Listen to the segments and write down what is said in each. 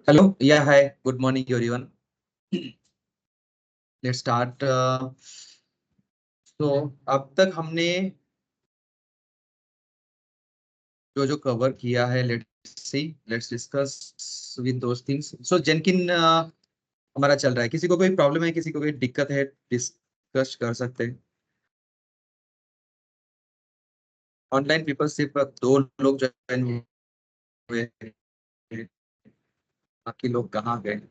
Hello. Yeah, hi. Good morning, everyone. Let's start. अब तक हमने जो जो कवर किया है, let's discuss with those things. सो जेनकिन हमारा चल रहा है। किसी को कोई प्रॉब्लम है, किसी को कोई दिक्कत है, डिस्कस कर सकते हैं। ऑनलाइन पीपल सिर्फ 2 लोग ज्वाइन हुए हैं, बाकी लोग कहाँ गए?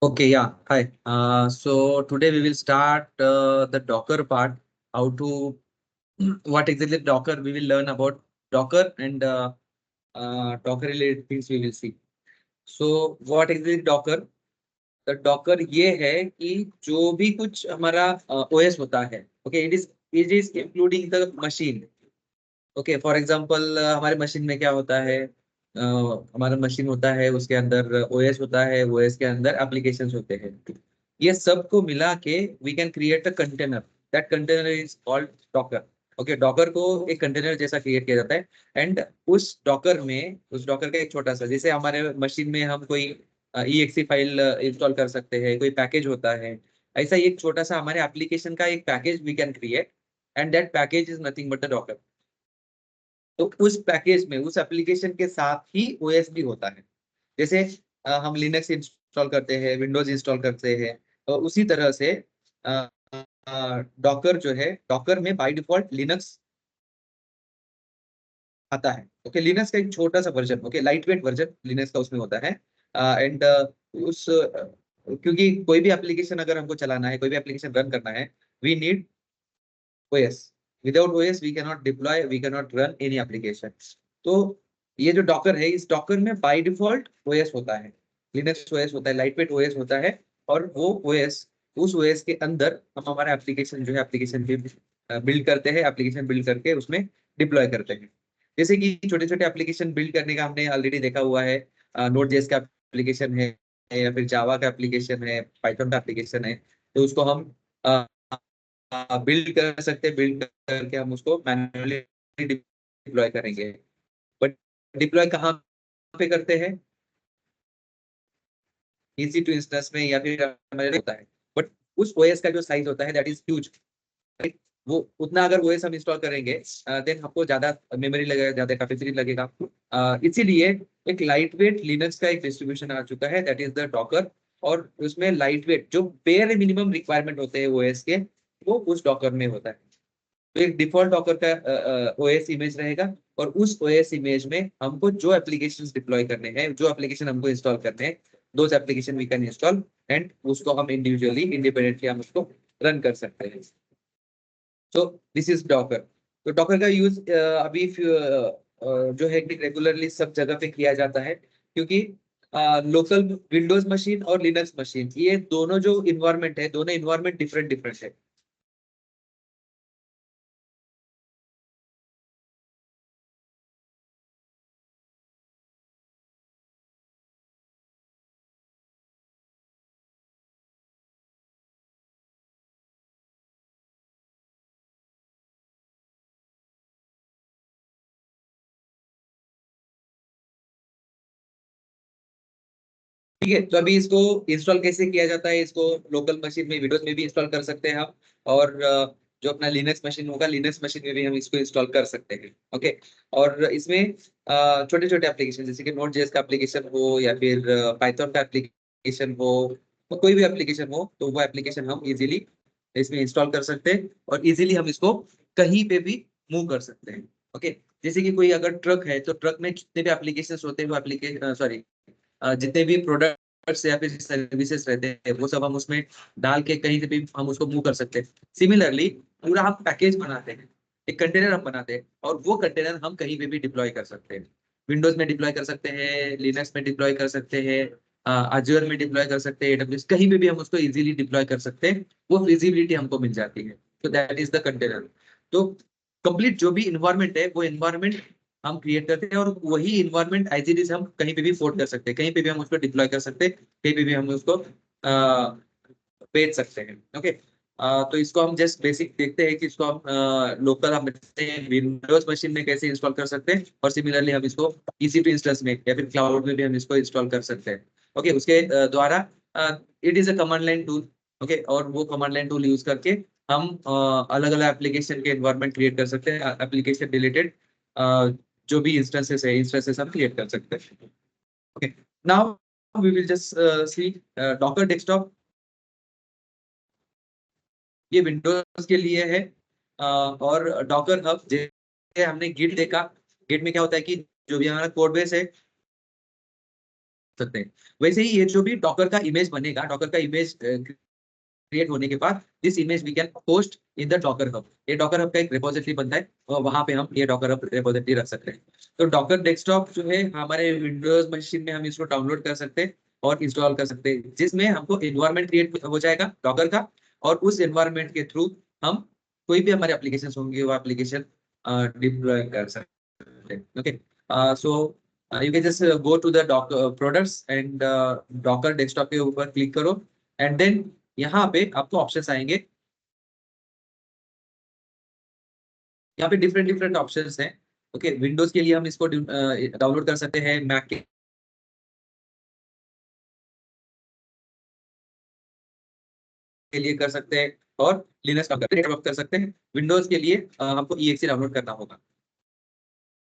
Okay, yeah. Hi. So today we will start the Docker part. How to what exactly Docker? We will learn about Docker and Docker related things we will see. So what exactly Docker? The Docker ये है कि जो भी कुछ हमारा OS होता है, okay, it is including the machine. Okay for example हमारे मशीन में क्या होता है, हमारा मशीन होता है उसके अंदर ओएस होता है, ओएस के अंदर एप्लीकेशंस होते हैं। ये सबको मिला के we can create a container, that container is called Docker. Okay, Docker को एक कंटेनर जैसा क्रिएट किया जाता है एंड उस डॉकर का एक छोटा सा, जैसे हमारे मशीन में हम कोई EXE फाइल इंस्टॉल कर सकते हैं, कोई पैकेज होता है, ऐसा ही एक छोटा सा हमारे एप्लीकेशन का एक package we can create and that package is nothing but the Docker. तो उस पैकेज में उस एप्लीकेशन के साथ ही ओएस भी होता है। जैसे हम लिनक्स इंस्टॉल करते हैं, विंडोज इंस्टॉल करते हैं, तो उसी तरह से डॉकर जो है, डॉकर में बाय डिफॉल्ट लिनक्स आता है। ओके, लिनक्स का एक छोटा सा version, okay, light weight version Linux का उसमें होता है। एंड उस क्योंकि कोई भी एप्लीकेशन अगर हमको चलाना है, कोई भी एप्लीकेशन रन करना है, we need OS। Without OS we can not deploy, we can not run any application. तो ये जो डॉकर है, इस डॉकर में बाय डिफॉल्ट OS होता है, लिनक्स OS होता है, लाइटवेट OS होता है। और वो OS, उस OS के अंदर हम हमारा एप्लीकेशन जो है, एप्लीकेशन बिल्ड करते हैं, एप्लीकेशन बिल्ड करके उसमें डिप्लॉय करते हैं। जैसे कि छोटे छोटे एप्लीकेशन बिल्ड करने का हमने ऑलरेडी देखा हुआ है, नोड जेएस का एप्लीकेशन है, या फिर जावा का एप्लीकेशन है, पाइथन का एप्लीकेशन है। तो उसको हम बिल्ड कर सकते हैं, बिल्ड करके हम उसको मैन्युअली डिप्लॉय करेंगे। बट डिप्लॉय कहाँ पे करते हैं? इजी टू इंस्टेंस में या फिर हमारे होता है। बट उस ओएस का जो साइज होता है दैट इज ह्यूज, वो उतना अगर ओएस हम इंस्टॉल करेंगे देन हमको ज्यादा मेमोरी लगेगा, ज्यादा कैपेसिटी लगेगा। इसीलिए एक लाइट वेट लिनक्स का एक डिस्ट्रीब्यूशन आ चुका है, दैट इज द डॉकर। और उसमें लाइट वेट जो बेयर मिनिमम रिक्वायरमेंट होते हैं ओएस के, वो उस डॉकर में होता है। तो एक डिफॉल्ट डॉकर का ओएस इमेज रहेगा, और उस ओएस इमेज में हमको जो एप्लीकेशंस डिप्लॉय करने हैं, जो एप्लीकेशन हमको इंस्टॉल करने हैं, those application we can install and उसको हम इंडिविजुअली इंडिपेंडेंटली हम उसको रन कर सकते हैं। So this is Docker. तो डॉकर का यूज अभी जो है रेगुलरली सब जगह पे किया जाता है, क्योंकि लोकल विंडोज मशीन और लिनक्स मशीन, ये दोनों जो इन्वायरमेंट है, दोनों इन्वायरमेंट डिफरेंट डिफरेंट है। ठीक है, तो अभी इसको इंस्टॉल कैसे किया जाता है? इसको लोकल मशीन में, विंडोज में भी इंस्टॉल कर सकते हैं हम, और जो अपना लिनक्स मशीन होगा, लिनक्स मशीन में भी हम इसको इंस्टॉल कर सकते हैं। ओके, और इसमें छोटे छोटे एप्लीकेशन जैसे कि नोट जेएस का एप्लीकेशन हो, या फिर पाइथन का एप्लीकेशन हो, तो कोई भी एप्लीकेशन हो, तो वो एप्लीकेशन हम इजीली इसमें इंस्टॉल कर सकते हैं, और इजीली हम इसको कहीं पे भी मूव कर सकते हैं। ओके, जैसे कि कोई अगर ट्रक है, तो ट्रक में जितने भी एप्लीकेशन होते हैं, वो एप्लीकेशन सॉरी जितने भी प्रोडक्ट्स या फिर सर्विसेज रहते हैं, वो सब हम उसमें डाल के कहीं से भी हम उसको मूव कर सकते हैं। सिमिलरली पूरा हम पैकेज बनाते हैं, एक कंटेनर हम बनाते हैं, और वो कंटेनर हम कहीं पे भी डिप्लॉय कर सकते हैं। विंडोज में डिप्लॉय कर सकते हैं, लिनक्स में डिप्लॉय कर सकते हैं, अज्योर में डिप्लॉय कर सकते हैं, AWS, कहीं पे भी हम उसको इजीली डिप्लॉय कर सकते हैं। वो फिजिबिलिटी हमको मिल जाती है। तो दैट इज द कंटेनर। तो कंप्लीट जो भी इन्वायरमेंट है, वो इन्वायरमेंट हम क्रिएट करते हैं, और वही इन्वायरमेंट एज इट इज हम कहीं पे भी पोर्ट कर सकते हैं, कहीं पे भी हम उसको डिप्लॉय कर सकते हैं, कहीं पे भी हम उसको भेज सकते हैं। ओके, तो इसको हम जस्ट बेसिक देखते हैं कि इसको हम लोकल हम विंडोज मशीन में कैसे इंस्टॉल कर सकते हैं, और सिमिलरली हम इसको EC2 इंस्टेंस में या फिर क्लाउड में भी हम इसको इंस्टॉल कर सकते हैं। ओके, उसके द्वारा it is a command line tool. Okay, और वो कमांड लाइन टूल यूज करके हम अलग अलग एप्लीकेशन के एनवायरनमेंट क्रिएट कर सकते हैं, एप्लीकेशन रिलेटेड जो भी इंस्टेंसेस है, इंस्टेंसेस हम क्रिएट कर सकते हैं। Okay, now we will just see Docker desktop. ये विंडोज के लिए है, और डॉकर हब, जैसे हमने गिट देखा, गिट में क्या होता है कि जो भी हमारा कोड बेस है, सकते हैं। वैसे ही ये जो भी डॉकर का इमेज बनेगा, डॉकर का इमेज क्रिएट होने के बाद this image we can post in the Docker hub. ये डॉकर हब का एक रिपोजिटरी बनता है और वहां पे हम ये डॉकर हब रिपोजिटरी रख सकते हैं। तो डॉकर डेस्कटॉप जो है हमारे विंडोज मशीन में हम इसको डाउनलोड कर सकते हैं और इंस्टॉल कर सकते हैं, जिसमें हमको एनवायरनमेंट क्रिएट हो जाएगा डॉकर का, और उस एनवायरनमेंट के थ्रू हम कोई भी हमारे एप्लीकेशन होंगे वो एप्लीकेशन डिप्लॉय कर सकते हैं। Okay, so you can just go to the docker products and docker desktop के ऊपर क्लिक करो एंड देन यहाँ पे आपको ऑप्शंस आएंगे। यहाँ पे डिफरेंट डिफरेंट ऑप्शंस हैं। ओके, विंडोज के लिए हम इसको डाउनलोड कर सकते हैं, मैक के लिए कर सकते हैं, और लिनक्स का कर सकते हैं। विंडोज के लिए हमको EXE डाउनलोड करना होगा।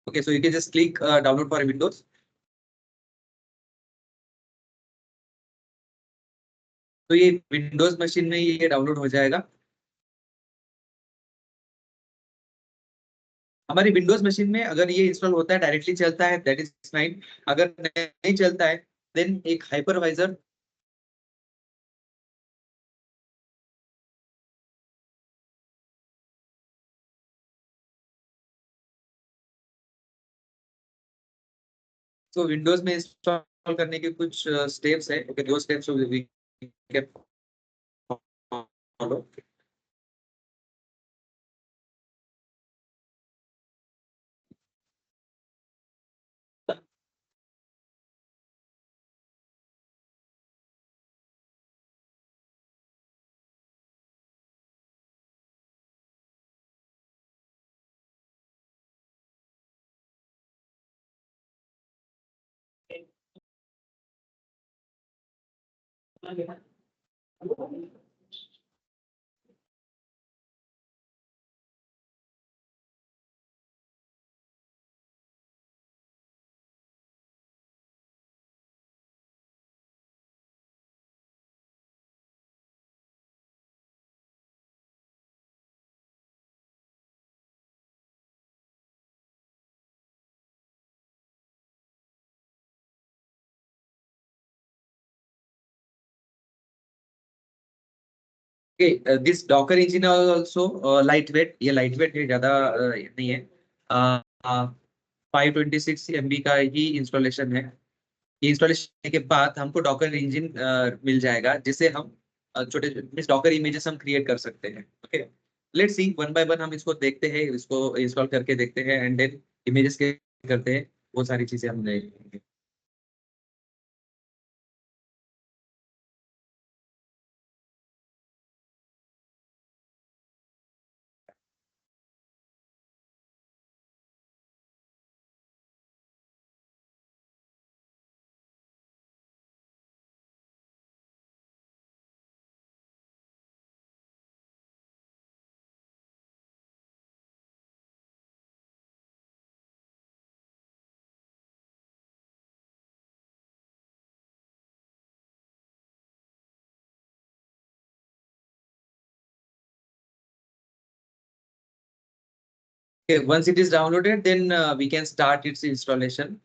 Okay, so you can just click download for Windows. तो ये विंडोज मशीन में ये डाउनलोड हो जाएगा। हमारी विंडोज मशीन में अगर ये इंस्टॉल होता है, डायरेक्टली चलता है, दैट इज फाइन। अगर नहीं चलता है देन एक हाइपरवाइजर, तो विंडोज में इंस्टॉल करने के कुछ स्टेप्स है। ओके, दो steps we can follow. This Docker engine also light weight, ये लाइट वेट है, ज्यादा नहीं है। 526 MB का ही इंस्टॉलेशन है। ये इंस्टॉलेशन के बाद हमको डॉकर इंजन मिल जाएगा, जिससे हम छोटे मीन्स डॉकर इमेजेस हम क्रिएट कर सकते हैं। Okay, let's see one by one हम इसको देखते हैं, इसको इंस्टॉल करके देखते हैं एंड देन इमेजेस के करते हैं, वो सारी चीजें हम देखेंगे। Okay, once it is downloaded, then we can start its installation.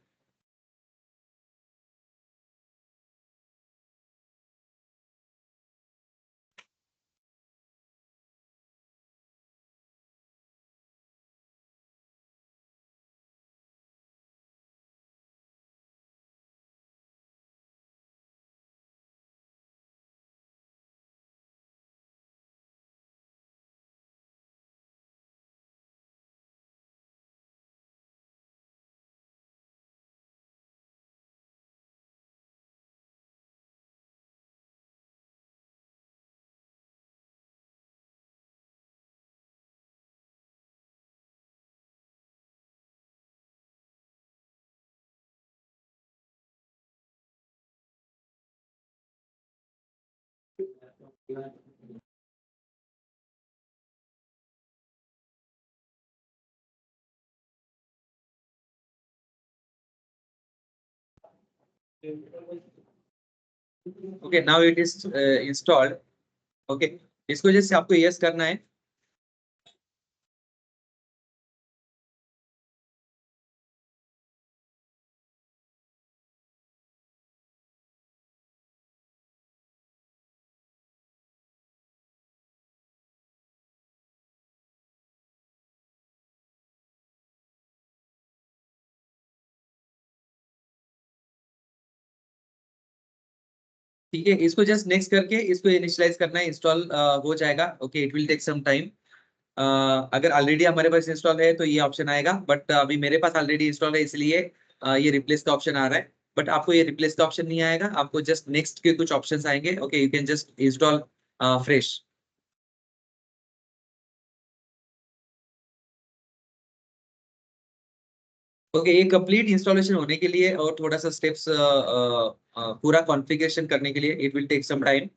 Okay, now it is installed. Okay, इसको जैसे आपको यस करना है। ठीक है, इसको जस्ट नेक्स्ट करके इसको इनिशियलाइज करना है, इंस्टॉल हो जाएगा। Okay, it will take some time. अगर ऑलरेडी हमारे पास इंस्टॉल है तो ये ऑप्शन आएगा, बट अभी मेरे पास ऑलरेडी इंस्टॉल है इसलिए ये रिप्लेस का ऑप्शन आ रहा है। बट आपको ये रिप्लेस का ऑप्शन नहीं आएगा, आपको जस्ट नेक्स्ट के कुछ ऑप्शंस आएंगे। Okay, you can just install fresh. Okay, ये कंप्लीट इंस्टॉलेशन होने के लिए और थोड़ा सा स्टेप्स पूरा कॉन्फ़िगरेशन करने के लिए it will take some time.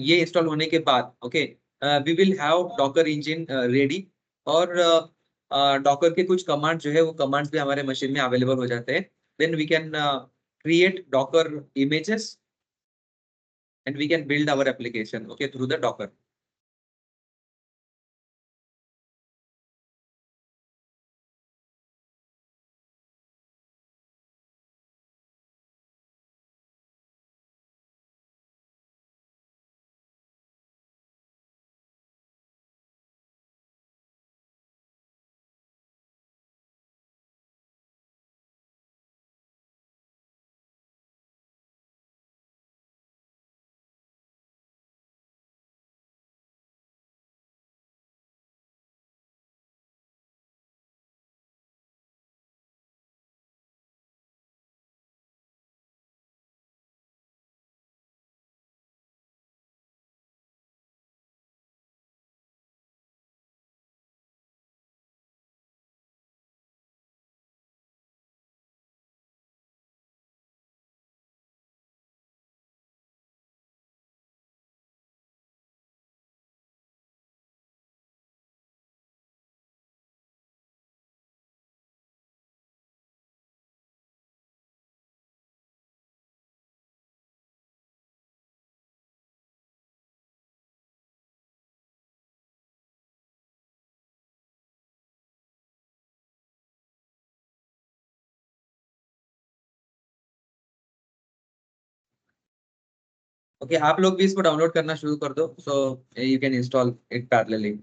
ये इंस्टॉल होने के बाद okay, we will have Docker engine ready, और डॉकर के कुछ कमांड जो है वो कमांड्स भी हमारे मशीन में अवेलेबल हो जाते हैं। Then we can create Docker images and we can build our application okay through the Docker. Okay, आप लोग भी इसको डाउनलोड करना शुरू कर दो, so you can install it parallelly.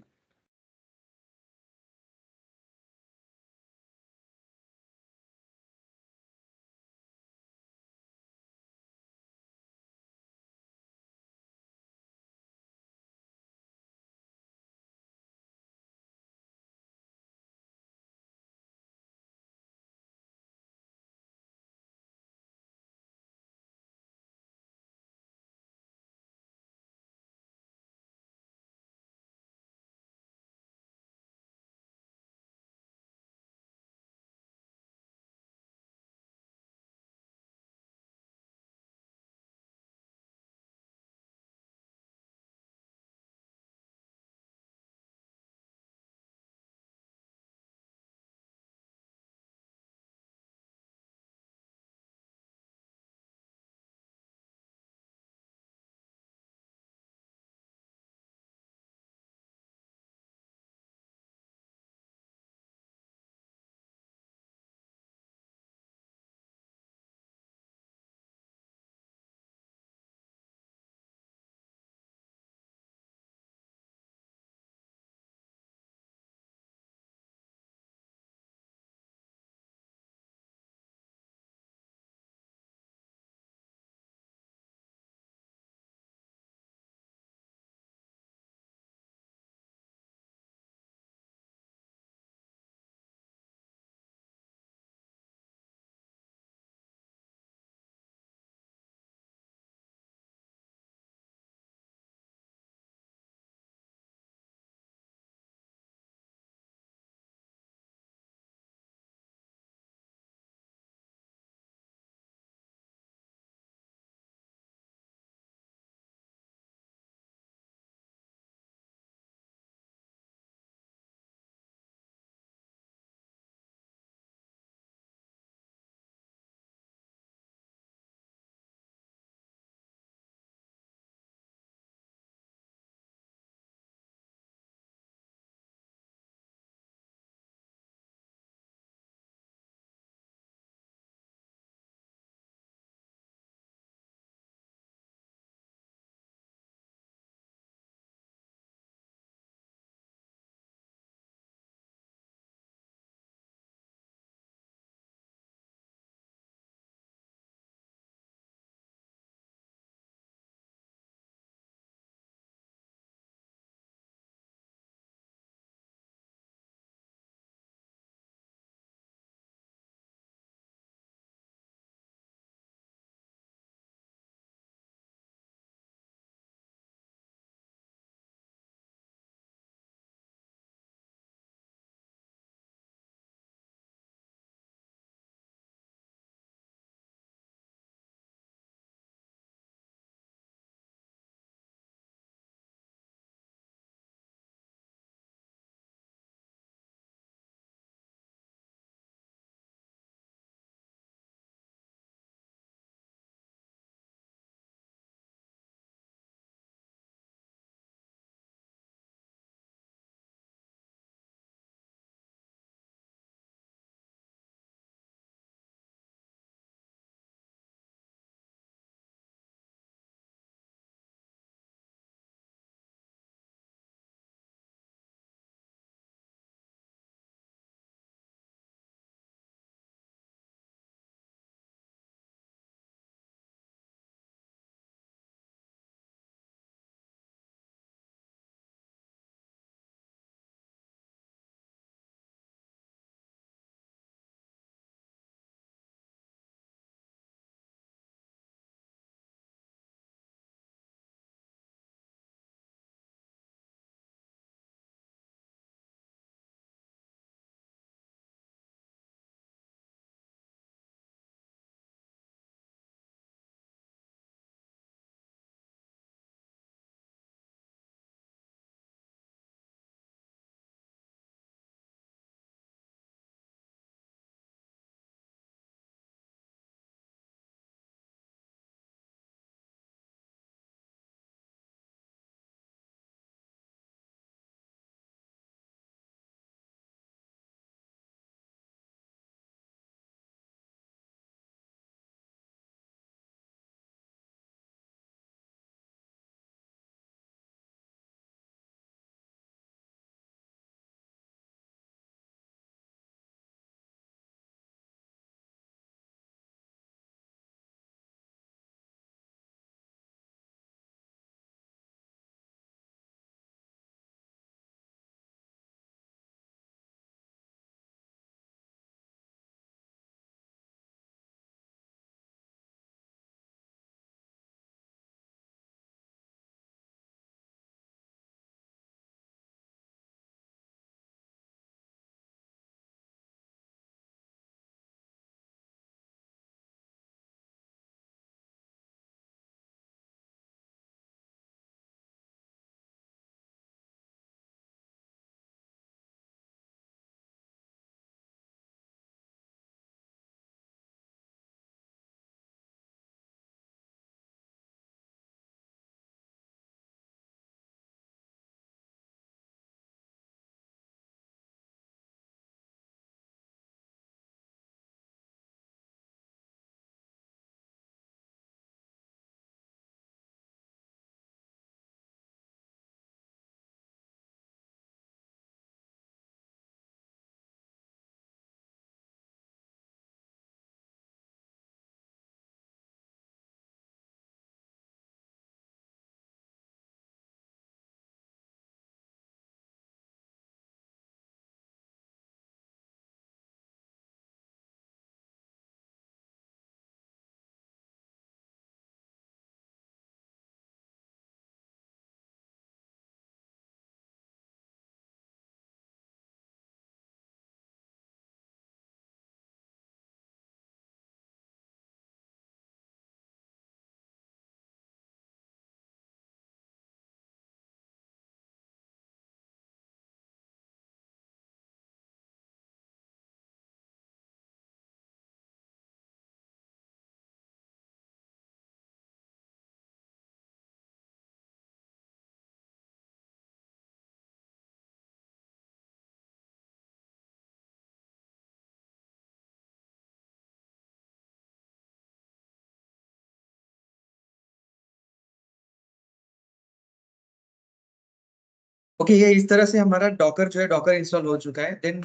Okay, ये इस तरह से हमारा डॉकर जो है डॉकर इंस्टॉल हो चुका है। देन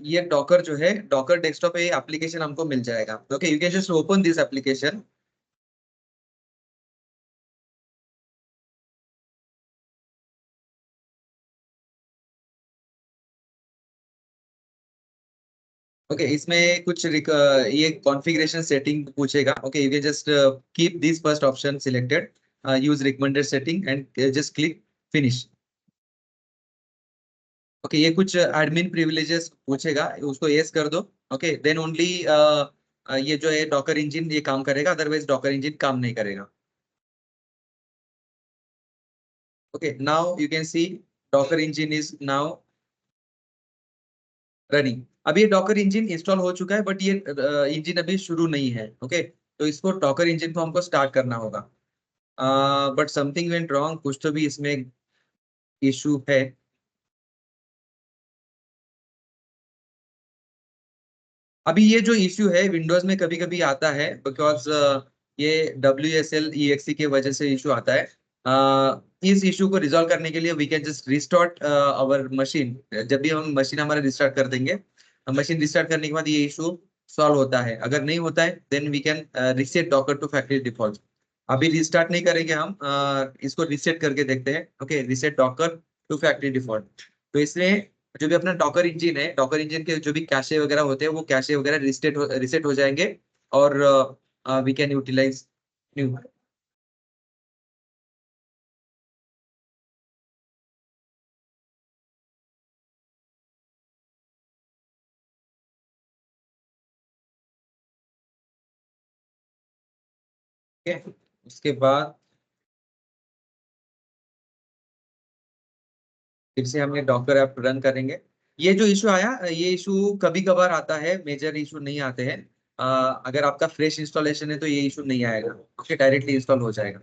ये डॉकर जो है डॉकर डेस्कटॉप पे एप्लीकेशन हमको मिल जाएगा। Okay, you can just open this application. Okay, इसमें कुछ ये कॉन्फ़िगरेशन सेटिंग पूछेगा। Okay, you can just keep this first option selected, use recommended setting and just click finish. Okay, ये कुछ एडमिन प्रिविलेजेस पूछेगा, उसको यस कर दो। ओके, देन ओनली ये जो है डॉकर इंजिन ये काम करेगा, अदरवाइज डॉकर इंजिन काम नहीं करेगा। Okay, now you can see Docker engine is now running. अभी ये डॉकर इंजिन इंस्टॉल हो चुका है, बट ये इंजिन अभी शुरू नहीं है। ओके, तो इसको डॉकर इंजिन को हमको स्टार्ट करना होगा। बट समथिंग वेंट रॉन्ग, कुछ तो भी इसमें इशू है। अभी ये जो इश्यू है विंडोज में कभी कभी आता है, बिकॉज ये WSL EXE के वजह से इशू आता है। इस इशू को रिजॉल्व करने के लिए we can just restart our machine. जब भी हम मशीन हमारा रिस्टार्ट कर देंगे, मशीन रिस्टार्ट करने के बाद ये इशू सॉल्व होता है। अगर नहीं होता है then we can reset Docker to factory default. अभी रिस्टार्ट नहीं करेंगे हम, इसको रिसेट करके देखते हैं। Okay, reset Docker to factory default. तो इसमें जो भी अपना डॉकर इंजन है, डॉकर इंजन के जो भी कैशे वगैरह होते हैं वो कैशे वगैरह रिसेट हो जाएंगे, और वी कैन यूटिलाइज न्यू। उसके बाद फिर से हम ये डॉकर ऐप रन करेंगे। ये जो इशू आया, ये इशू कभी कभार आता है, मेजर इशू नहीं आते हैं। अगर आपका फ्रेश इंस्टॉलेशन है तो ये इशू नहीं आएगा। ओके, डायरेक्टली इंस्टॉल हो जाएगा।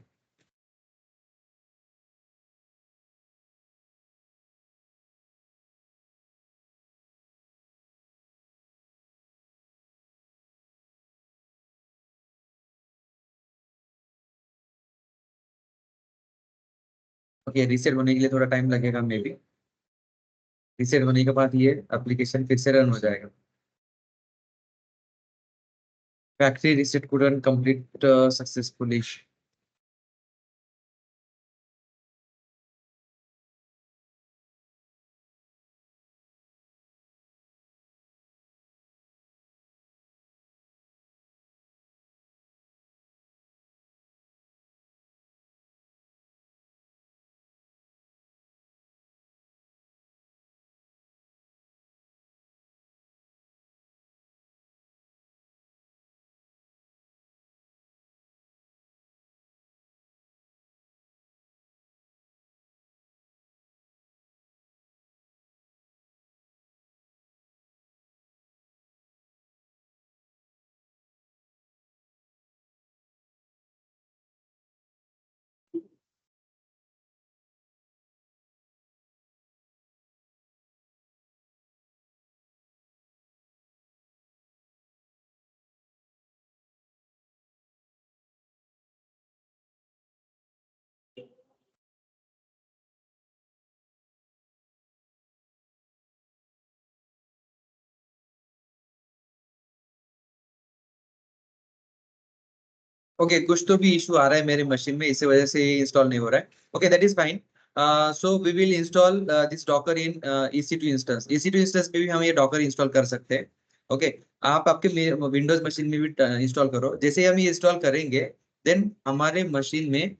ओके, रीसेट होने के लिए थोड़ा टाइम लगेगा मे बी। रीसेट होने के बाद ये एप्लीकेशन फिर से रन हो जाएगा। Factory reset couldn't complete successfully. Okay, कुछ तो भी इशू आ रहा है मेरे मशीन में, इसी वजह से इंस्टॉल नहीं हो रहा है। Okay, that is fine. So we will install this Docker in EC2 instance. EC2 instance पे भी हम ये डॉकर इंस्टॉल कर सकते हैं। ओके, आप आपके विंडोज मशीन में भी इंस्टॉल करो। जैसे ही हम ये इंस्टॉल करेंगे देन हमारे मशीन में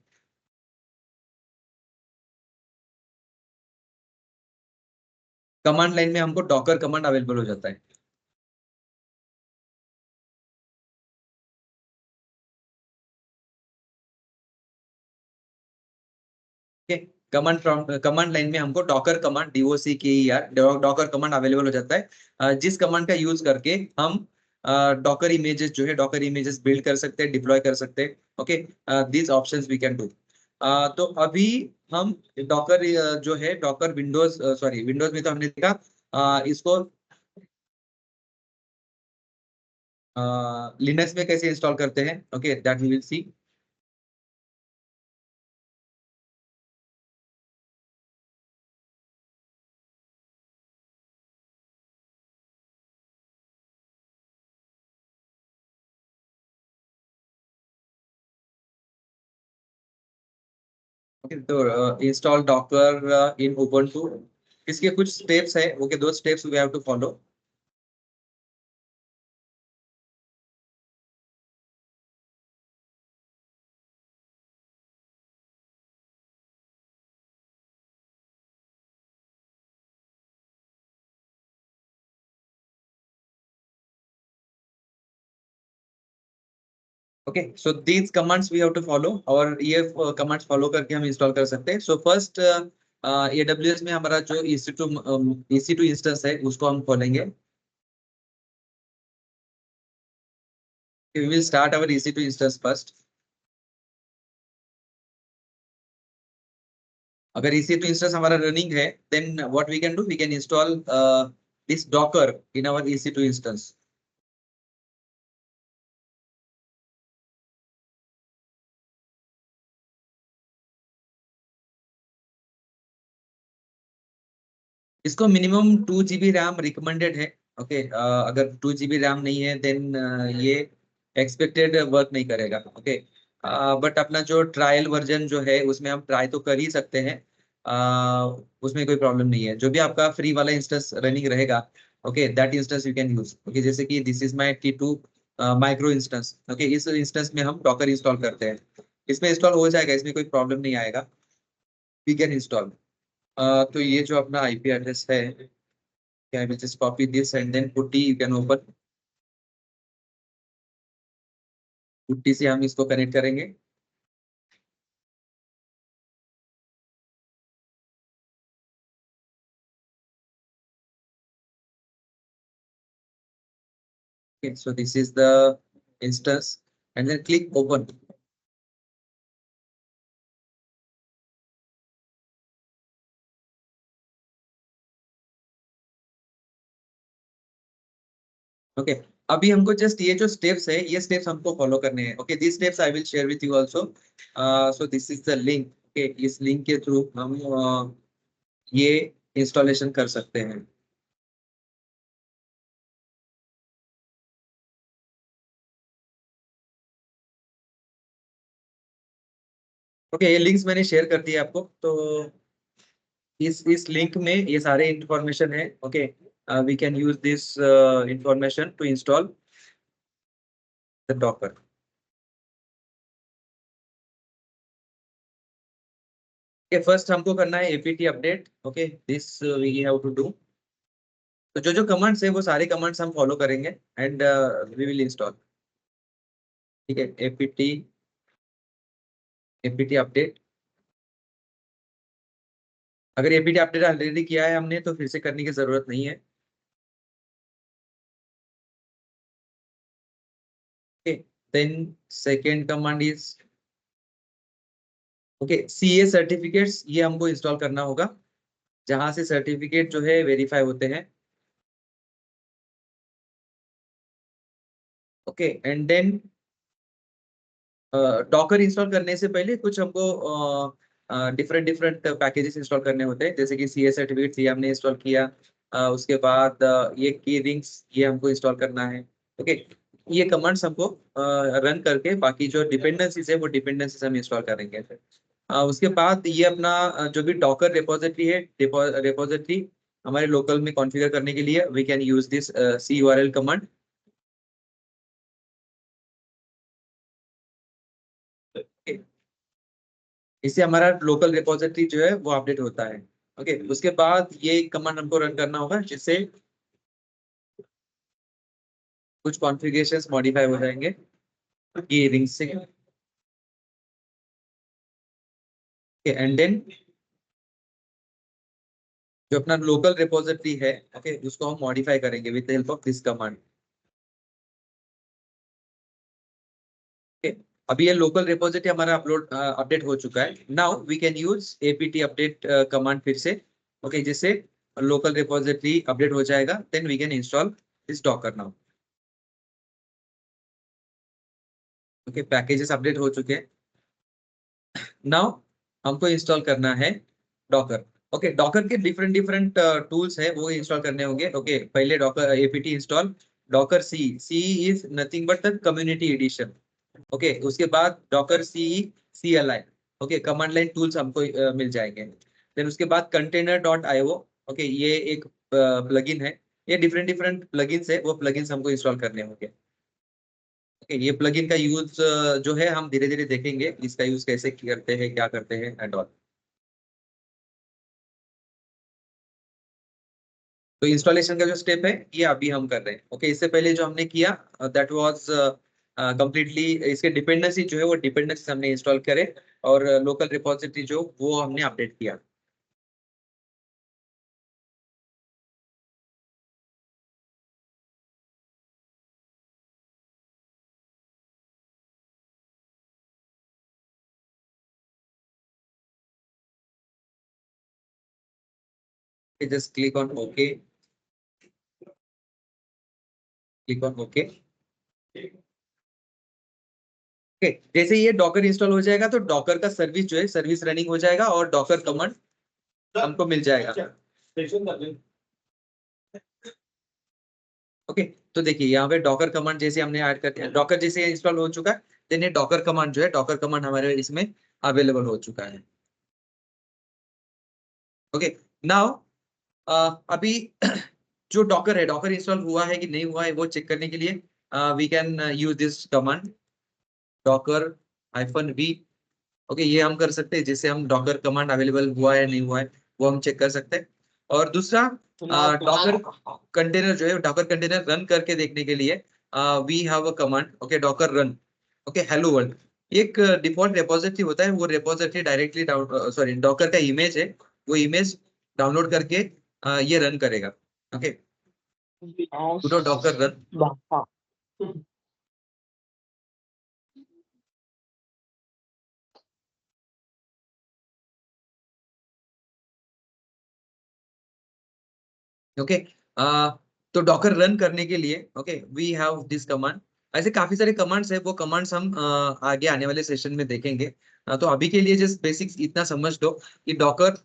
कमांड लाइन में हमको डॉकर कमांड अवेलेबल हो जाता है। ओके, कमांड लाइन में हमको Docker command DOCKER Docker command available हो जाता है, जिस कमांड का यूज करके हम डॉकर इमेजेस जो है डॉकर इमेजेस बिल्ड कर सकते हैं, डिप्लॉय कर सकते हैं। Okay, this options we can do. तो अभी हम डॉकर जो है डॉकर विंडोज सॉरी विंडोज में तो हमने देखा। इसको लिनक्स में कैसे इंस्टॉल करते हैं, okay that we will see. Okay, तो इंस्टॉल डॉकर इन उबुंटू, इसके कुछ स्टेप्स है, ओके, दो steps we have to follow. Okay, so these commands we have to follow, और ये कमांड्स फॉलो करके हम इंस्टॉल कर सकते हैं। सो फर्स्ट AWS में हमारा जो EC2 इंस्टेंस है उसको हम खोलेंगे। We will start our EC2 instance first. अगर EC2 instance हमारा रनिंग है, then what we can do, we can install this Docker in our EC2 instance. इसको मिनिमम 2 GB रैम रिकमेंडेड है। ओके, अगर 2 GB रैम नहीं है then ये expected work नहीं करेगा। ओके, बट अपना जो ट्रायल वर्जन जो है उसमें हम ट्राई तो कर ही सकते हैं, उसमें कोई प्रॉब्लम नहीं है। जो भी आपका फ्री वाला इंस्टेंस रनिंग रहेगा, okay, that instance you can use. Okay, जैसे कि this is my T2 micro instance. Okay, इस इंस्टेंस में हम डॉकर इंस्टॉल करते हैं, इसमें इंस्टॉल हो जाएगा, इसमें कोई प्रॉब्लम नहीं आएगा, वी कैन इंस्टॉल। तो ये जो अपना IP एड्रेस है, I will just copy this and then putty you can open। Putty से हम इसको कनेक्ट करेंगे। Okay, so this is the instance and then click open। Okay, अभी हमको जस्ट ये जो स्टेप्स है, ये स्टेप्स हमको फॉलो करने हैं। Okay, this steps I will share with you also. So this is the link. Okay, इस लिंक के थ्रू हम ये इंस्टॉलेशन कर सकते हैं। ओके, ये लिंक्स मैंने शेयर कर दिए आपको, तो इस लिंक में ये सारे इंफॉर्मेशन है। Okay, we can use this information to install the Docker. First हमको करना है APT update. Okay, this we have to do. तो जो जो कमांड्स है वो सारे कमांड्स हम फॉलो करेंगे एंड वी विल इंस्टॉल। ठीक है, APT अपडेट। अगर APT अपडेट ऑलरेडी किया है हमने तो फिर से करने की जरूरत नहीं है। Okay, then second command is, okay, CA certificates, ये हमको इंस्टॉल करना होगा, जहां से सर्टिफिकेट जो है वेरीफाई होते हैं। Okay, and then Docker install करने से पहले कुछ हमको डिफरेंट डिफरेंट पैकेजेस इंस्टॉल करने होते हैं, जैसे कि CA सर्टिफिकेट ये हमने इंस्टॉल किया। उसके बाद ये की रिंग्स, ये हमको इंस्टॉल करना है। ओके, ये कमांड्स हमको रन करके बाकी जो डिपेंडेंसीज है वो डिपेंडेंसीज हम इंस्टॉल करेंगे। उसके बाद ये अपना जो भी डॉकर रिपोजिटरी है, रिपोजिटरी हमारे लोकल में कॉन्फ़िगर करने के लिए we can use this CURL command. इससे हमारा लोकल रिपोजिटरी जो है वो अपडेट होता है। ओके, उसके बाद ये कमांड हमको रन करना होगा, जिससे कुछ कॉन्फ़िगरेशंस मॉडिफाई हो जाएंगे ये रिंग से। एंड देन जो अपना लोकल रिपोजिटरी है, ओके, उसको हम मॉडिफाई करेंगे with the help of this command. अभी ये लोकल रिपोजिटरी हमारा अपडेट हो चुका है। Now we can use APT update command फिर से। ओके, जिससे लोकल रिपोजिटरी अपडेट हो जाएगा, then we can install this Docker now. Okay, packages update हो चुके हैं। नाउ हमको इंस्टॉल करना है डॉकर। ओके, डॉकर के डिफरेंट डिफरेंट टूल्स है, वो इंस्टॉल करने होंगे। ओके, पहले Docker APT install Docker C is nothing but the community edition. Okay, उसके बाद Docker CE CLI। Okay, command line tools हमको मिल जाएंगे। देन उसके बाद कंटेनर डॉट आईओ, ओके, ये एक प्लगइन है। ये डिफरेंट डिफरेंट प्लगइन्स है, वो प्लगइन्स हमको इंस्टॉल करने होंगे। ओके, ये प्लगइन का यूज जो है हम धीरे धीरे देखेंगे, इसका यूज कैसे करते हैं, क्या करते हैं एंड ऑल। तो इंस्टॉलेशन का जो स्टेप है ये अभी हम कर रहे हैं। ओके, इससे पहले जो हमने किया दैट वाज कंप्लीटली इसके डिपेंडेंसी जो है वो डिपेंडेंसी हमने इंस्टॉल करे, और लोकल रिपोजिटरी जो वो हमने अपडेट किया। Just click on okay, click on okay. Okay, जैसे ये डॉकर इंस्टॉल हो जाएगा तो डॉकर का सर्विस जो है सर्विस रनिंग हो जाएगा और डॉकर कमांड हमको मिल जाएगा। ओके, तो देखिए यहाँ पे डॉकर कमांड जैसे हमने ऐड कर दिया, डॉकर जैसे इंस्टॉल हो चुका है, देन ये डॉकर कमांड जो है डॉकर कमांड हमारे इसमें अवेलेबल हो चुका है। ओके, नाउ अभी जो डॉकर है, डॉकर इंस्टॉल हुआ है कि नहीं हुआ है वो चेक करने के लिए we can use this command Docker -v। Okay, ये हम कर सकते हैं, जिससे हम डॉकर कमांड अवेलेबल हुआ है नहीं हुआ है वो हम चेक कर सकते हैं। और दूसरा डॉकर कंटेनर जो है, डॉकर कंटेनर रन करके देखने के लिए we have a command, okay, Docker run, okay, hello world. एक डिफॉल्ट रेपोजिटरी होता है, वो रेपोजिटरी डायरेक्टली सॉरी डॉकर का इमेज है, वो इमेज डाउनलोड करके ये रन करेगा। Okay, sudo Docker run. Okay, तो डॉकर रन करने के लिए okay we have this command. ऐसे काफी सारे कमांड्स है, वो कमांड्स हम आगे आने वाले सेशन में देखेंगे। तो अभी के लिए जस्ट बेसिक्स इतना समझ लो कि डॉकर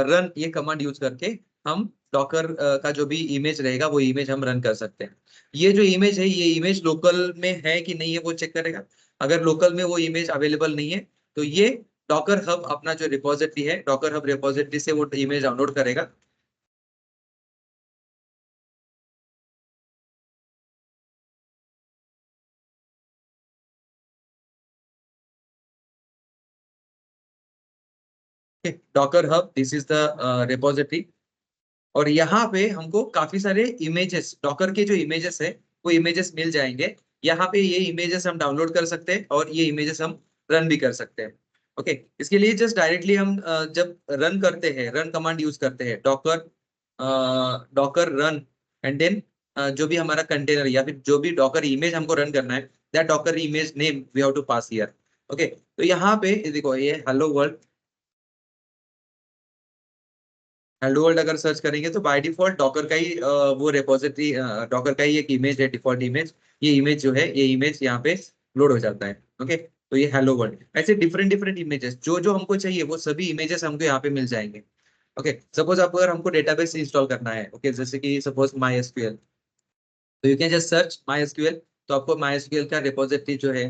रन ये कमांड यूज करके हम डॉकर का जो भी इमेज रहेगा वो इमेज हम रन कर सकते हैं। ये जो इमेज है, ये इमेज लोकल में है कि नहीं है वो चेक करेगा। अगर लोकल में वो इमेज अवेलेबल नहीं है तो ये डॉकर हब अपना जो रिपोजिटरी है, डॉकर हब रिपोजिटरी से वो इमेज डाउनलोड करेगा। Docker hub, this is the repository. और यहाँ पे हमको काफी सारे इमेजेस, डॉकर के जो इमेजेस है वो इमेजेस मिल जाएंगे। यहाँ पे ये इमेजेस हम डाउनलोड कर सकते हैं और ये इमेजेस हम रन भी कर सकते हैं। ओके, इसके लिए जस्ट डायरेक्टली हम जब रन करते हैं, रन कमांड यूज करते हैं, Docker Docker run, and then जो भी हमारा कंटेनर या फिर जो भी डॉकर इमेज हमको रन करना है, that Docker image name we have to pass here. Okay, तो यहाँ पे देखो ये हेलो वर्ल्ड, हेलो वर्ल्ड अगर सर्च करेंगे तो बाय डिफॉल्ट डॉकर का ही वो रेपोजिटरी, डॉकर का ही एक इमेज है, डिफॉल्ट इमेज। ये इमेज जो है, ये इमेज यहाँ पे लोड हो जाता है। ओके, तो ये हेलो वर्ल्ड, ऐसे डिफरेंट डिफरेंट इमेजेस जो जो हमको चाहिए वो सभी इमेजेस हमको यहाँ पे मिल जाएंगे। ओके, सपोज आपको अगर हमको डेटाबेस इंस्टॉल करना है, ओके, जैसे कि सपोज माई एसक्यूएल, तो you can just search my SQL, तो आपको माई एसक्यूएल का रिपोजिटरी जो है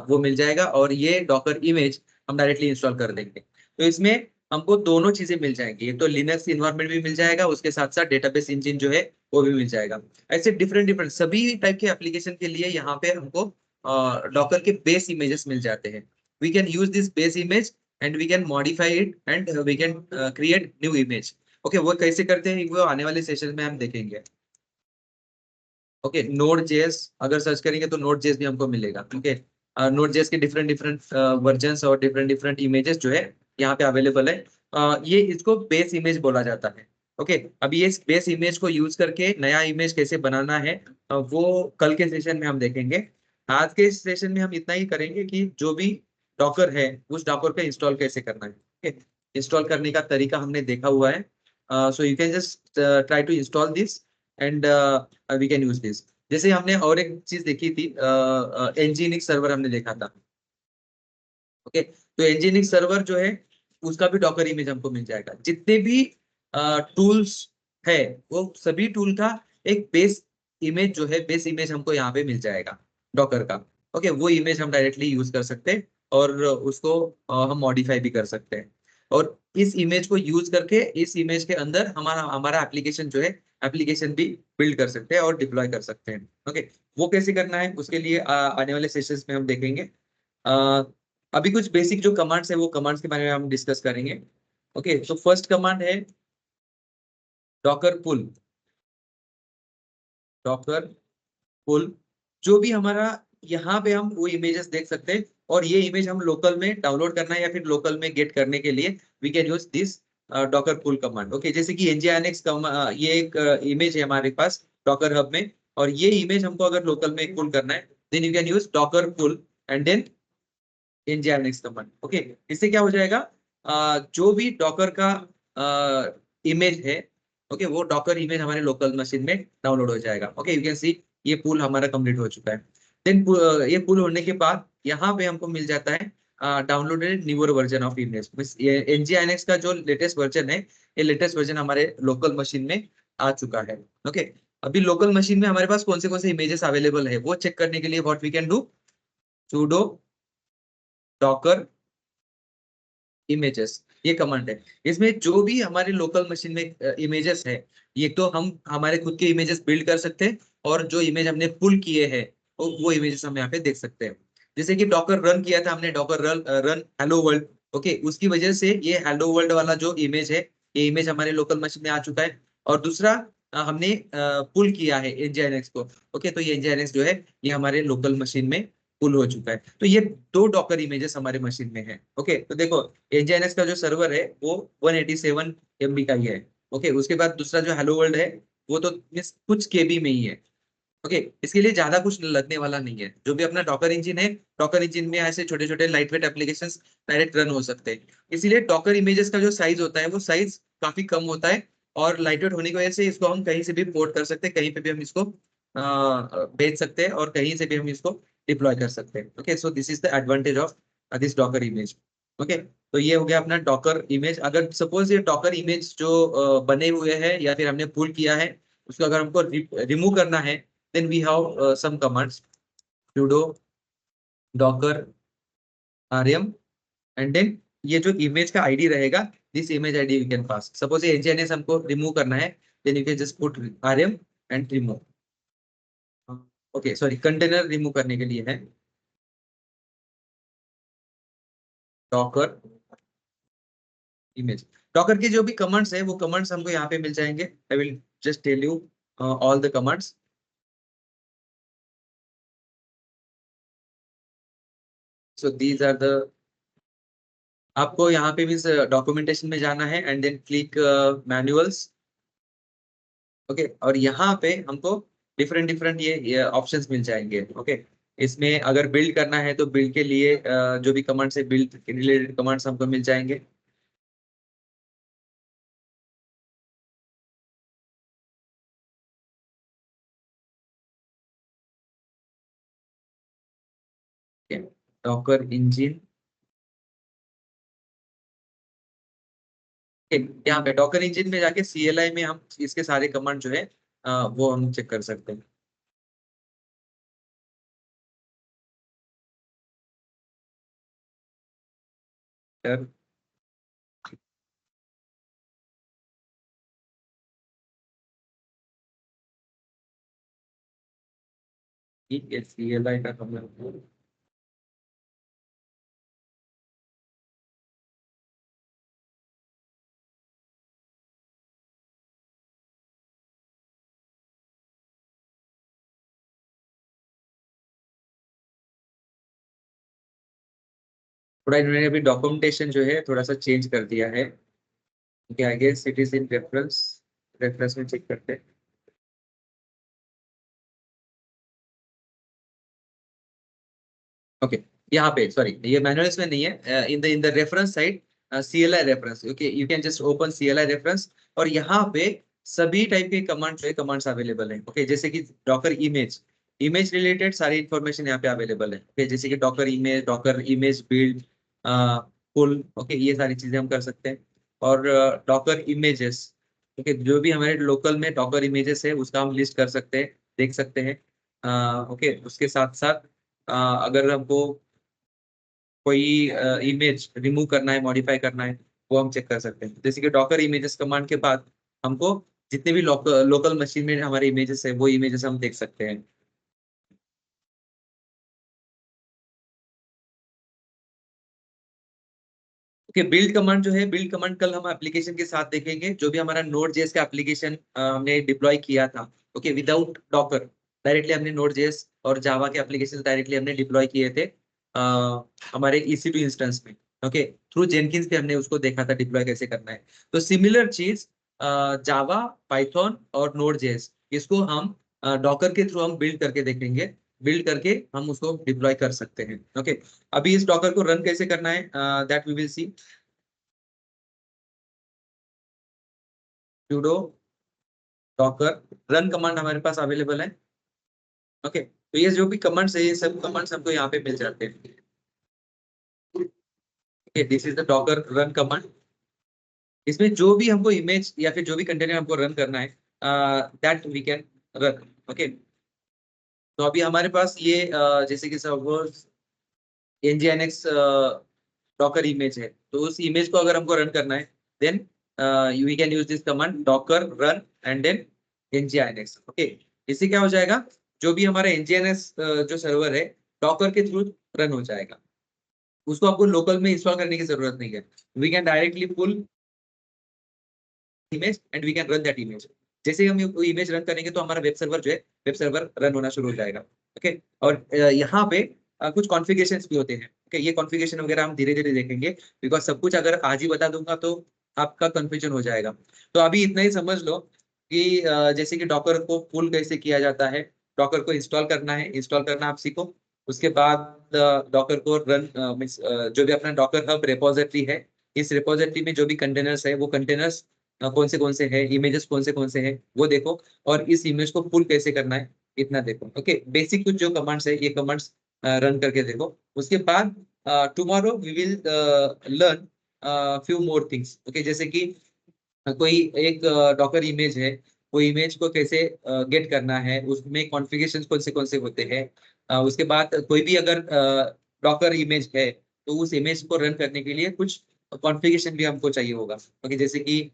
वो मिल जाएगा, और ये डॉकर इमेज हम डायरेक्टली इंस्टॉल कर देंगे। तो इसमें हमको दोनों चीजें मिल जाएंगी, एक तो लिनक्स इन्वायरमेंट भी मिल जाएगा, उसके साथ साथ डेटाबेस इंजन जो है वो भी मिल जाएगा। ऐसे डिफरेंट डिफरेंट सभी टाइप के एप्लीकेशन के लिए यहाँ पे हमको डॉकर के बेस इमेजेस मिल जाते हैं। We can use this base image and we can modify it and we can create new image. Okay, वो कैसे करते हैं वो आने वाले सेशन में हम देखेंगे। ओके, नोड जेएस अगर सर्च करेंगे तो नोड जेएस भी हमको मिलेगा। ओके, नोड जेएस के डिफरेंट डिफरेंट वर्जन्स और डिफरेंट डिफरेंट इमेजेस जो है यहाँ पे अवेलेबल है। ये इसको बेस इमेज बोला जाता है। ओके, अब ये बेस इमेज को यूज करके नया इमेज कैसे बनाना है वो कल के सेशन में हम देखेंगे। आज के सेशन में हम इतना ही करेंगे कि जो भी डॉकर है उस डॉकर पे इंस्टॉल कैसे करना है। ओके, इंस्टॉल करने का तरीका हमने देखा हुआ है। So you can just try to install this and we can use this. जैसे हमने और एक चीज देखी थी, एनजीनिक्स सर्वर हमने देखा था। ओके, तो एनजीनिक्स सर्वर जो है उसका भी डॉकर इमेज हमको मिल जाएगा। जितने भी टूल्स है वो सभी टूल का एक बेस इमेज जो है, बेस इमेज हमको यहाँ पे मिल जाएगा डॉकर का। ओके, वो इमेज हम डायरेक्टली यूज कर सकते हैं और उसको हम मॉडिफाई भी कर सकते हैं। और इस इमेज को यूज करके इस इमेज के अंदर हमारा हमारा एप्लीकेशन जो है, एप्लीकेशन भी बिल्ड कर सकते हैं और डिप्लॉय कर सकते हैं। ओके, वो कैसे करना है उसके लिए आने वाले सेशंस में हम देखेंगे। अ, अभी कुछ बेसिक जो कमांड्स है वो कमांड्स के बारे में हम डिस्कस करेंगे। ओके, तो फर्स्ट कमांड है डॉकर पुल। डॉकर पुल, जो भी हमारा यहाँ पे हम वो इमेजेस देख सकते हैं, और ये इमेज हम लोकल में डाउनलोड करना है या फिर लोकल में गेट करने के लिए we can use this Docker pull command. Okay, जैसे कि nginx ये एक इमेज है हमारे पास डॉकर हब में, और ये इमेज हमको अगर लोकल में पुल करना है then you can use Docker pull and then nginx command. Okay, इससे क्या हो जाएगा, जो भी डॉकर का इमेज है, ओके, वो डॉकर इमेज हमारे लोकल मशीन में डाउनलोड हो जाएगा। ओके, यू कैन सी ये पुल हमारा कंप्लीट हो चुका है। देन ये पुल होने के बाद यहाँ पे हमको मिल जाता है downloaded newer version of image. ये nginx का जो लेटेस्ट वर्जन है, ये लेटेस्ट वर्जन हमारे लोकल मशीन में आ चुका है। ओके, अभी लोकल मशीन में हमारे पास कौन से इमेजेस अवेलेबल है वो चेक करने के लिए what we can do, sudo docker images, ये कमांड है। इसमें जो भी हमारे लोकल मशीन में इमेजेस है, ये तो हम हमारे खुद के इमेजेस बिल्ड कर सकते हैं, और जो इमेज हमने पुल किए हैं वो इमेजेस हम यहाँ पे देख सकते हैं। जैसे कि डॉकर रन किया था हमने, Docker run run hello world. Okay, उसकी वजह से ये हेलो वर्ल्ड वाला जो इमेज है, ये इमेज हमारे लोकल मशीन में आ चुका है। और दूसरा हमने पुल किया है nginx को। ओके, तो ये nginx जो है ये हमारे लोकल मशीन में पुल हो चुका है। तो ये दो डॉकर इमेजेस हमारे मशीन में है। ओके, तो देखो nginx का जो सर्वर है वो 187 MB का ही है। ओके, उसके बाद दूसरा जो हेलो वर्ल्ड है वो तो मीन्स कुछ केबी में ही है। ओके, इसके लिए ज्यादा कुछ लगने वाला नहीं है। जो भी अपना डॉकर इंजिन है, डॉकर इंजिन में ऐसे छोटे छोटे light weight application direct run हो सकते हैं। इसीलिए डॉकर इमेजेस का जो साइज होता है वो साइज काफी कम होता है, और लाइट वेट होने की वजह से इसको हम कहीं से भी पोर्ट कर सकते हैं, कहीं पे भी हम इसको भेज सकते हैं, और कहीं से भी हम इसको डिप्लॉय कर सकते हैं। Okay, so this is the advantage of this Docker image. Okay, तो ये हो गया अपना डॉकर इमेज। अगर सपोज ये डॉकर इमेज जो बने हुए हैं या फिर हमने पुल किया है, उसको अगर हमको रिमूव करना है, then we have some commands, sudo docker rm, and then ये जो इमेज का आईडी रहेगा, this image ID we can pass. Suppose ये nginx हमको रिमूव करना है, then you can just put rm and remove। Okay, sorry, container remove करने के लिए है डॉकर इमेज। डॉकर के जो भी कमांड्स है वो कमांड्स हमको यहाँ पे मिल जाएंगे। I will just tell you all the commands. So these are the, आपको यहाँ पे मीन्स डॉक्यूमेंटेशन में जाना है and then click manuals. Okay, और यहाँ पे हमको डिफरेंट डिफरेंट ये ऑप्शंस मिल जाएंगे। ओके, इसमें अगर बिल्ड करना है तो बिल्ड के लिए जो भी कमांड्स है, बिल्ड रिलेटेड कमांड्स हमको मिल जाएंगे। डॉकर इंजिन, यहाँ पे डॉकर इंजिन में जाके CLI में हम इसके सारे कमांड जो है वो हम चेक कर सकते हैं। ठीक है, CLI का कमांड, थोड़ा इन्होंने अभी डॉक्यूमेंटेशन जो है थोड़ा सा चेंज कर दिया है। Okay, I guess it is in reference, reference में चेक करते हैं। ओके, यहाँ पे सॉरी, ये मैनुअल्स में नहीं है, in the reference side, CLI reference. Okay, you can just open CLI reference, और यहाँ पे सभी टाइप के कमांड जो है कमांड्स अवेलेबल है। ओके, जैसे कि डॉकर इमेज, इमेज रिलेटेड सारी इंफॉर्मेशन यहाँ पे अवेलेबल है। ओके, जैसे कि डॉकर इमेज बिल्ड, पुल, ओके, ये सारी चीजें हम कर सकते हैं। और डॉकर इमेजेस, ओके, जो भी हमारे लोकल में डॉकर इमेजेस है उसका हम लिस्ट कर सकते हैं, देख सकते हैं। ओके, उसके साथ साथ अगर हमको कोई इमेज रिमूव करना है, मॉडिफाई करना है, वो हम चेक कर सकते हैं। जैसे कि डॉकर इमेजेस कमांड के बाद हमको जितने भी लोकल मशीन में हमारे इमेजेस है वो इमेजेस हम देख सकते हैं। ओके, बिल्ड कमांड जो है, बिल्ड कमांड कल हम एप्लीकेशन के साथ देखेंगे। जो भी हमारा नोड जेएस का एप्लीकेशन हमने डिप्लॉय किया था, ओके, विदाउट डॉकर, डायरेक्टली हमने नोड जेएस और जावा के एप्लीकेशन डायरेक्टली हमने डिप्लॉय किए थे हमारे EC2 इंस्टेंस में। ओके, थ्रू जेनकिंस पे हमने उसको देखा था डिप्लॉय कैसे करना है। तो सिमिलर चीज जावा, पाइथन और नोड जेएस, इसको हम डॉकर के थ्रू हम बिल्ड करके देखेंगे। बिल्ड करके हम उसको डिप्लॉय कर सकते हैं। ओके, अभी इस डॉकर को रन कैसे करना है, that we will see. sudo Docker run command हमारे पास अवेलेबल है। ओके, तो ये जो भी कमांड्स है, ये सब कमांड्स हमको यहाँ पे मिल जाते हैं। Okay, this is the Docker run command. इसमें जो भी हमको इमेज या फिर जो भी कंटेनर हमको रन करना है, that we can run. Okay, तो अभी हमारे पास ये जैसे कि सपोज nginx डॉकर इमेज है, तो उस इमेज को अगर हमको रन करना है, then we can use this command Docker run and then nginx। Okay, इससे क्या हो जाएगा, जो भी हमारा nginx जो सर्वर है, डॉकर के थ्रू रन हो जाएगा। उसको आपको लोकल में इंस्टॉल करने की जरूरत नहीं है। We can directly pull image and we can run that image. जैसे ही हम इमेज रन करेंगे तो हमारा वेब सर्वर जो है, वेब सर्वर रन होना शुरू हो जाएगा। ओके, और यहाँ पे कुछ कॉन्फ़िगरेशंस भी होते हैं। ओके, ये कॉन्फ़िगरेशन वगैरह हम धीरे धीरे देखेंगे, बिकॉज सब कुछ अगर आज ही बता दूंगा तो आपका कंफ्यूजन हो जाएगा। तो अभी इतना ही समझ लो कि जैसे कि डॉकर को पुल कैसे किया जाता है, डॉकर को इंस्टॉल करना है, इंस्टॉल करना आप सीखो। उसके बाद डॉकर को रन जो भी अपना डॉकर हब रिपोजिटरी है, इस रिपोजिटरी में जो भी कंटेनर्स है, वो कंटेनर्स कौन से हैं, इमेजेस कौन से हैं, वो देखो। और इस इमेज को पुल कैसे करना है, इतना देखो। ओके, बेसिक कुछ जो कमांड्स है, ये कमांड्स रन करके देखो। उसके बाद tomorrow we will learn few more things. Okay, जैसे कि कोई एक डॉकर इमेज है, वो इमेज को कैसे गेट करना है, उसमें कॉन्फ़िगरेशन कौन से होते हैं। उसके बाद कोई भी अगर डॉकर इमेज है, तो उस इमेज को रन करने के लिए कुछ कॉन्फ़िगरेशन भी हमको चाहिए होगा। ओके, जैसे कि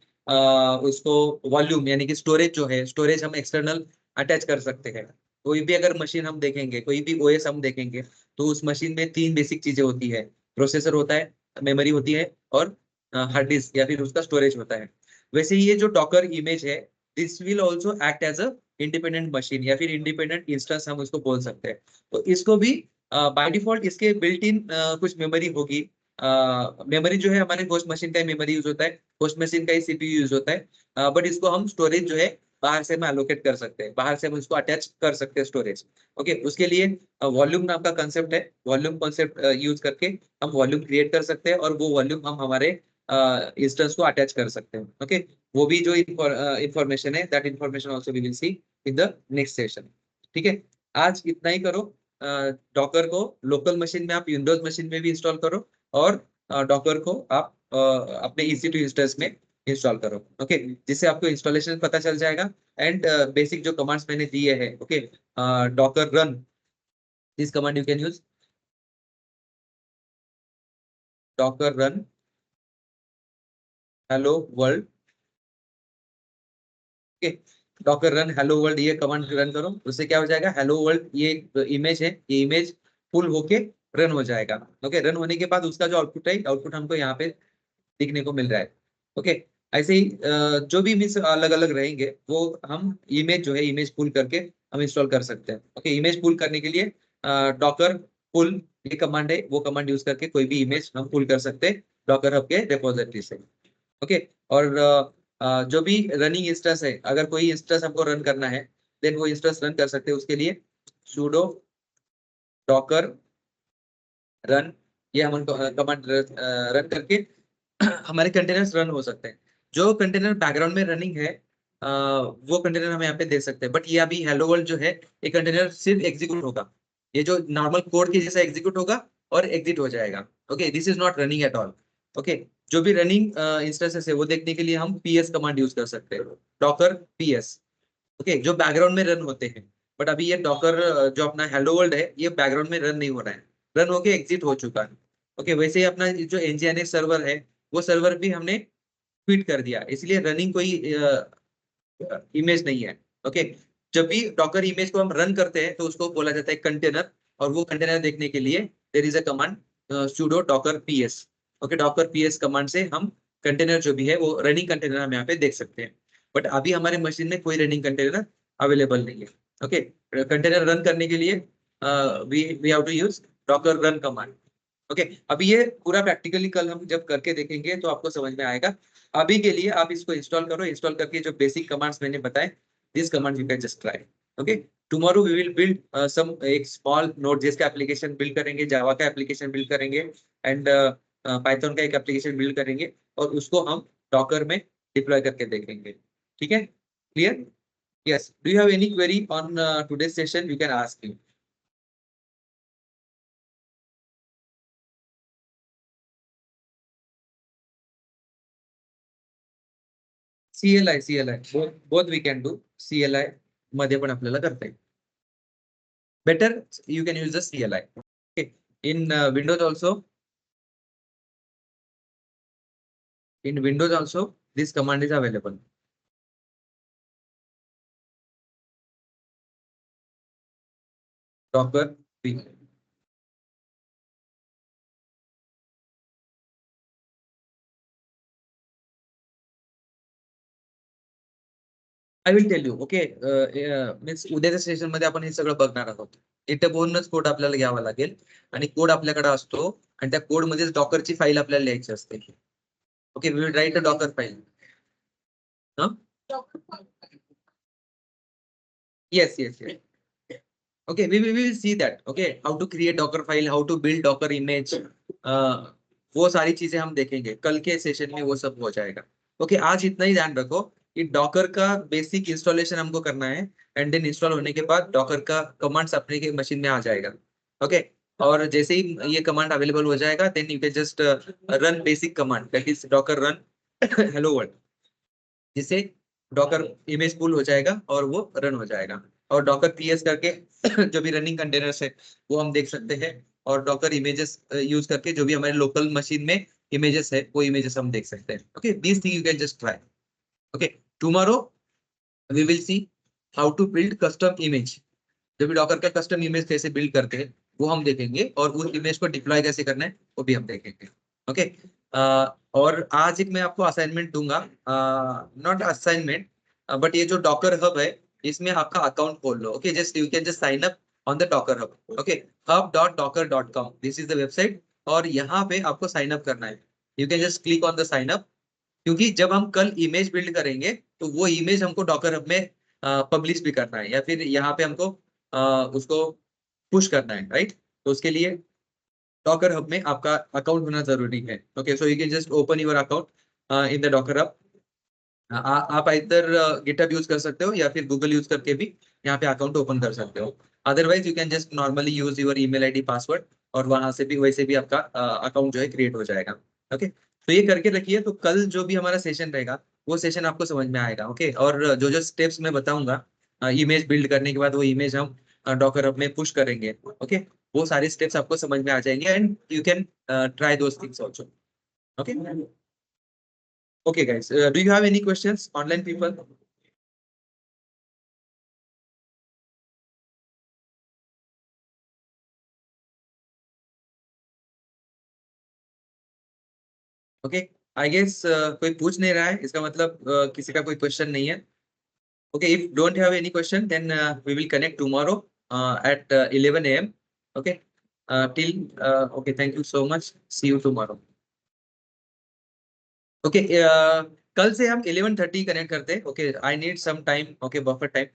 उसको वॉल्यूम यानी कि स्टोरेज जो है, स्टोरेज हम एक्सटर्नल अटैच कर सकते हैं। कोई भी अगर मशीन हम देखेंगे, कोई भी OS हम देखेंगे, तो उस मशीन में 3 बेसिक चीजें होती है। प्रोसेसर होता है, मेमोरी होती है, और हार्ड डिस्क या फिर उसका स्टोरेज होता है। वैसे ही ये जो डॉकर इमेज है, this will also act as a independent machine या फिर इंडिपेंडेंट इंस्टेंस, हम उसको बोल सकते हैं। तो इसको भी बाय डिफॉल्ट इसके बिल्ट इन कुछ मेमोरी होगी। मेमोरी जो है, हमारे होस्ट मशीन का ही मेमोरी यूज होता है, होस्ट मशीन का ही CPU यूज होता है। बट इसको हम स्टोरेज जो है बाहर से हम एलोकेट कर सकते हैं, बाहर से हम इसको अटैच कर सकते हैं स्टोरेज। ओके, उसके लिए वॉल्यूम नाम का कंसेप्ट है। वॉल्यूम कॉन्सेप्ट यूज करके हम वॉल्यूम क्रिएट कर सकते हैं, और वो वॉल्यूम हम हमारे इंस्टेंस को अटैच कर सकते हैं। ओके, वो भी जो इंफॉर्मेशन है, that information also we will see in the next session. ठीक है, आज इतना ही करो। डॉकर को लोकल मशीन में, आप विंडोज मशीन में भी इंस्टॉल करो, और डॉकर को आप अपने EC2 इंस्टेंस में इंस्टॉल करो। ओके, जिससे आपको इंस्टॉलेशन पता चल जाएगा। एंड बेसिक जो कमांड्स मैंने दिए हैं, okay, Docker run, this command you can use, Docker run hello world. Docker run hello world, ये कमांड रन करो, उससे क्या हो जाएगा, हेलो वर्ल्ड ये इमेज है, ये इमेज फुल होके रन हो जाएगा। ओके, रन होने के बाद उसका जो आउटपुट है, आउटपुट हमको यहाँ पे दिखने को मिल रहा है। ओके, ऐसे ही जो भी मीन्स अलग अलग रहेंगे, वो हम इमेज जो है, इमेज पुल करके हम इंस्टॉल कर सकते हैं। ओके, इमेज पुल करने के लिए डॉकर पुल ये कमांड है, वो कमांड यूज करके कोई भी इमेज हम पुल कर सकते हैं डॉकर हब के रिपोजिटरी से। ओके, और जो भी रनिंग इंस्टेंस है, अगर कोई इंस्टेंस हमको रन करना है, देन वो इंस्टेंस रन कर सकते हैं। उसके लिए sudo docker रन, ये हम कमांड रन करके हमारे कंटेनर्स रन हो सकते हैं। जो कंटेनर बैकग्राउंड में रनिंग है, वो कंटेनर हम यहाँ पे दे सकते हैं। बट ये अभी हेलो वर्ल्ड जो है, ये कंटेनर सिर्फ एग्जीक्यूट होगा, ये जो नॉर्मल कोड के जैसा एग्जीक्यूट होगा और एग्जिट हो जाएगा। Okay, this is not running at all. Okay, जो भी रनिंग इंस्टेंसेस है, वो देखने के लिए हम PS कमांड यूज कर सकते हैं, डॉकर PS। ओके, जो बैकग्राउंड में रन होते हैं। बट अभी ये डॉकर जो अपना हेलो वर्ल्ड है, ये बैकग्राउंड में रन नहीं हो रहा है, रन होके एग्जिट हो चुका है। ओके, वैसे ही अपना जो nginx सर्वर है वो सर्वर भी हमने क्विट कर दिया, इसलिए रनिंग कोई इमेज नहीं है। ओके, जब भी डॉकर इमेज को हम रन करते हैं तो उसको बोला जाता है कंटेनर, और वो कंटेनर देखने के लिए there is a command sudo docker ps। Okay, Docker PS command से हम कंटेनर जो भी है वो रनिंग कंटेनर हम यहाँ पे देख सकते हैं। बट अभी हमारे मशीन में कोई रनिंग कंटेनर अवेलेबल नहीं है। ओके, कंटेनर रन करने के लिए we have to use Docker run command. Okay, अभी ये पूरा प्रैक्टिकली कल हम जब करके देखेंगे तो आपको समझ में आएगा। अभी के लिए आप इसको इंस्टॉल करो, इंस्टॉल करके जो बेसिक कमांड्स मैंने बताए, this commands you can just try. Okay, tomorrow we will build some एक स्मॉल नोड.जेएस का एप्लीकेशन बिल्ड करेंगे, जावा का एप्लीकेशन बिल्ड करेंगे, एंड पाइथन का एक एप्लीकेशन बिल्ड करेंगे, और उसको हम डॉकर में डिप्लॉय करके देखेंगे। ठीक है, clear? Yes, do you have any query on today's session? You can ask me. CLI both we can do. CLI मध्ये पण आपल्याला करता येईल. Better you can use the CLI. Okay. In Windows also, this command is available. Docker p. I will tell you. Okay, means उद्याच्या session मध्ये आपण हे सगळं बघणार आहोत. इथे बोलूनच कोड आपल्याला घ्यावा लागेल, आणि कोड आपल्याकडे असतो, आणि त्या कोड मध्येच डॉकरची फाईल आपल्याला लिहायची असते. Okay, we will write a Docker file. Yes, yes, yes. Okay, we will see that. Okay, how to create Docker file, how to build Docker image, वो सारी चीजें हम देखेंगे कल के सेशन में, वो सब हो जाएगा। ओके, आज इतना ही ध्यान रखो कि डॉकर का बेसिक इंस्टॉलेशन हमको करना है, एंड देन इंस्टॉल होने के बाद डॉकर का कमांड्स अपने के मशीन में आ जाएगा। ओके, और जैसे ही ये कमांड अवेलेबल हो जाएगा, then you can just run basic command, that is Docker run hello world, जिससे डॉकर इमेज पुल हो जाएगा और वो रन हो जाएगा। और डॉकर पीएस करके जो भी रनिंग कंटेनर्स है वो हम देख सकते हैं, और डॉकर इमेजेस यूज करके जो भी हमारे लोकल मशीन में इमेजेस है वो इमेजेस हम देख सकते हैं। Okay, this thing you can just try. Okay, tomorrow we will see how to build custom image. जब भी डॉकर का कस्टम इमेज कैसे बिल्ड करते हैं वो हम देखेंगे, और उस इमेज को डिप्लॉय कैसे करना है वो भी हम देखेंगे। ओके, और आज एक मैं आपको असाइनमेंट दूंगा, नॉट असाइनमेंट, बट ये जो डॉकर हब है इसमें आपका अकाउंट खोल लो। Okay, just you can just sign up on the Docker hub. Okay, hub.docker.com, this is the website, और यहाँ पे आपको साइन अप करना है। You can just click on the sign up, क्योंकि जब हम कल इमेज बिल्ड करेंगे तो वो इमेज हमको डॉकर हब में पब्लिश भी करना है, या फिर यहाँ पे हमको उसको पुश करना है, राइट? तो उसके लिए डॉकर हब में आपका अकाउंट होना जरूरी है। Okay, so you can just open your account in the Docker hub. आप इधर गिटहब यूज कर सकते हो, या फिर गूगल यूज करके भी यहाँ पे अकाउंट ओपन कर सकते हो। Otherwise you can just normally use your email ID password, और वहां से भी वैसे भी आपका अकाउंट जो है क्रिएट हो जाएगा। ओके, तो ये करके रखिए, तो कल जो भी हमारा सेशन रहेगा वो सेशन आपको समझ में आएगा। ओके, और जो जो स्टेप्स मैं बताऊंगा इमेज बिल्ड करने के बाद वो इमेज हम डॉकर हब में पुश करेंगे। ओके, वो सारे स्टेप्स आपको समझ में आ जाएंगे, and you can try those things also. Okay, okay guys, do you have any questions, online people? Okay, I guess कोई पूछ नहीं रहा है, इसका मतलब किसी का कोई क्वेश्चन नहीं है। Okay, if don't have any question, then we will connect tomorrow at 11 a.m. Okay, till okay, thank you so much, see you tomorrow. Okay, कल से हम 11:30 कनेक्ट करते हैं। Okay, I need some time, okay, buffer time.